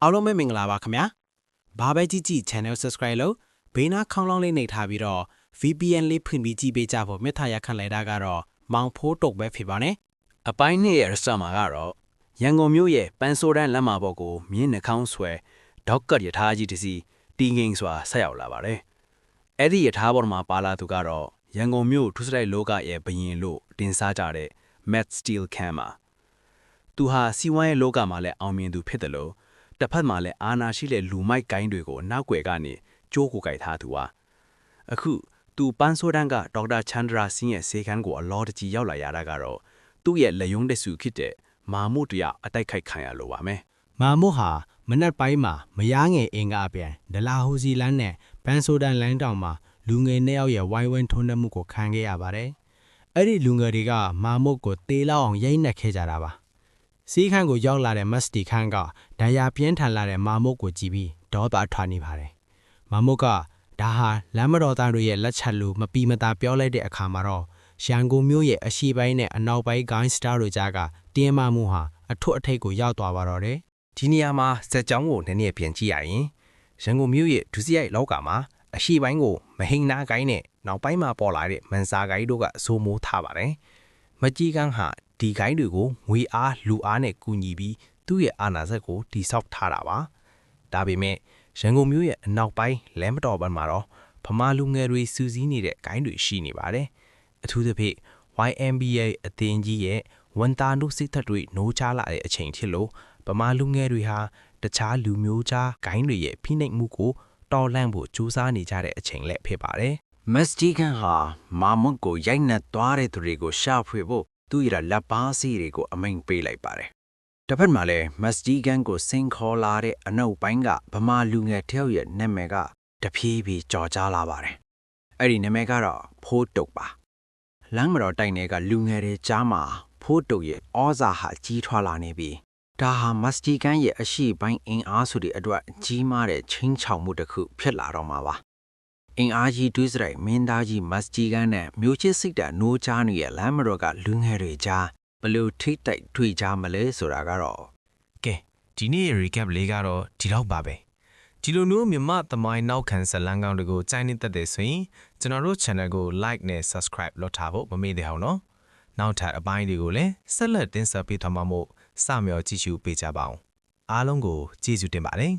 အားလုံးပဲမင်္ဂလာပါခင်ဗျာဘာပဲကြည့်ကြည့် channel subscribe လို့ဘေးနားခေါင်းလောင်းလေးနှိပ်ထားပြီးတော့ VPN လေးဖွင့်ပြီးကြည့်ပေးကြဖို့မြတ်ထားရခန့်လိုက်တာကတော့မောင်ဖိုးတုတ်ပဲဖြစ်ပါနဲ့အပိုင်းနှစ်ရဲ့ရစမှာကတော့ရန်ကုန်မြို့ရဲ့ပန်းဆိုးတန်းလမ်းမပေါ်ကိုမြင်းနှာခေါင်းဆွဲဒေါက်ကတ်ရထားကြီးတစ်စီးတီငိန်စွာဆက်ရောက်လာပါတယ်အဲ့ဒီရထားပေါ်မှာပါလာသူကတော့ရန်ကုန်မြို့ထူးစရိုက်လောကရဲ့ဘရင်လို့တင်စားကြတဲ့ Matt Steel Camera သူဟာစီဝိုင်းရဲ့လောကမှာလည်းအောင်မြင်သူဖြစ်တယ်လို့တစ်ဖက်မှာလည်းအာနာရှိတဲ့လူမိုက်ကိုင်းတွေကိုနောက်ွယ်ကနေကြိုးကိုကြိုက်ထားသူဟာအခုသူပန်းဆိုးတန်းကဒေါက်တာချန်ဒရာစင်းရဲ့ဆေးခန်းကိုအလောတကြီးရောက်လာရတာကတော့သူ့ရဲ့လက်ယုံတဆူဖြစ်တဲ့မာမုတရအတိုက်ခိုက်ခံရလို့ပါမယ်မာမုဟာမနက်ပိုင်းမှာမယားငယ်အင်ကအပြန်ဒလာဟူစီလန်းနဲ့ပန်းဆိုးတန်းလမ်းတောင်မှာလူငယ်နှစ်ယောက်ရဲ့ဝိုင်းဝန်းထွန်းနှမှုကိုခံခဲ့ရပါတယ်အဲ့ဒီလူငယ်တွေကမာမုကိုတေးလောက်အောင်ရိုက်နှက်ခဲ့ကြတာပါစီးခန်းကိုရောက်လာတဲ့မတ်စတီခန်းကဒဏ်ရာပြင်းထန်လာတဲ့မာမုတ်ကိုကြည့်ပြီးဒေါသထွက်နေပါတယ်။မာမုတ်ကဒါဟာလမ်းမတော်သားတွေရဲ့လက်ချက်လို့မပီမသားပြောလိုက်တဲ့အခါမှာတော့ရန်ကုန်မြို့ရဲ့အရှိပိုင်းနဲ့အနောက်ပိုင်းဂိုင်းစတာတို့ကြားကတင်းမာမှုဟာအထွတ်အထိပ်ကိုရောက်သွားပါတော့တယ်။ဒီနေရာမှာစက်ကြောင်းကိုနည်းနည်းပြန်ကြည့်ရရင်ရန်ကုန်မြို့ရဲ့ဒုစရိုက်လောက်ကမှာအရှိပိုင်းကိုမဟိန်နာဂိုင်းနဲ့နောက်ပိုင်းမှာပေါ်လာတဲ့မန်စာဂိုင်းတို့ကအစိုးမိုးထားပါတယ်။မကြီးကန်းဟာဒီဂိုင်းတွေကိုငွေအားလူအားနဲ့ကူညီပြီးသူ့ရဲ့အာဏာစက်ကိုတိဆောက်ထားတာပါဒါပေမဲ့ရန်ကုန်မြို့ရဲ့အနောက်ပိုင်းလမ်းမတော်ဘက်မှာတော့ဗမာလူငယ်တွေစူးစီးနေတဲ့ဂိုင်းတွေရှိနေပါတယ်အထူးသဖြင့် YMBA အသင်းကြီးရဲ့ဝန်တာနုစစ်သက်တွေနိုးချလာတဲ့အချိန်ဖြစ်လို့ဗမာလူငယ်တွေဟာတခြားလူမျိုးခြားဂိုင်းတွေရဲ့ဖိနှိပ်မှုကိုတော်လှန်ဖို့ကြိုးစားနေကြတဲ့အချိန်လည်းဖြစ်ပါတယ်မက်စတီကန်ဟာမာမွတ်ကိုရိုက်နှက်သွားတဲ့သူတွေကိုရှာဖွေဖို့သူ့ရလက်ပါစီတွေကိုအမိန်ပေးလိုက်ပါတယ်။တစ်ဖက်မှာလည်းမက်စတီကန်ကိုစင်ခေါ်လာတဲ့အနောက်ပိုင်းကဗမာလူငယ်တယောက်ရဲ့နာမည်ကတဖြည်းဖြည်းကြော်ကြားလာပါတယ်။အဲ့ဒီနာမည်ကတော့ဖိုးတုတ်ပါ။လမ်းမတော်တိုင်တွေကလူငယ်တွေကြားမှာဖိုးတုတ်ရဲ့ဩဇာဟာကြီးထွားလာနေပြီးဒါဟာမက်စတီကန်ရဲ့အရှိပိုင်းအင်အားစုတွေအတွက်ကြီးမားတဲ့ချင်းချောင်မှုတစ်ခုဖြစ်လာတော့မှာပါ။အင်အားကြီးဒုစရိုက်မင်းသားကြီးမတ်စတီကန်နဲ့မြို့ချစ်စိတ်ဓာတ်နိုးချားနေတဲ့လမ်းမတော်ကလူငယ်တွေကြားဘလို့ထိတ်တိုက်တွေ့ကြမလဲဆိုတာကတော့ကဲဒီနေ့ recap လေးကတော့ဒီတော့ပါပဲဒီလိုမျိုးမြမသမိုင်းနောက်ခံဇလန်းကောင်းတွေကိုကြိုင်းနေတတ်တယ်ဆိုရင်ကျွန်တော်တို့ channel ကို like နဲ့ subscribe လုပ်ထားဖို့မမေ့သေးအောင်နော်နောက်ထပ်အပိုင်းတွေကိုလည်းဆက်လက်တင်ဆက်ပေးသွားမှာမို့စမျှော်ကြည့်ရှုပေးကြပါအောင်အားလုံးကိုကျေးဇူးတင်ပါတယ်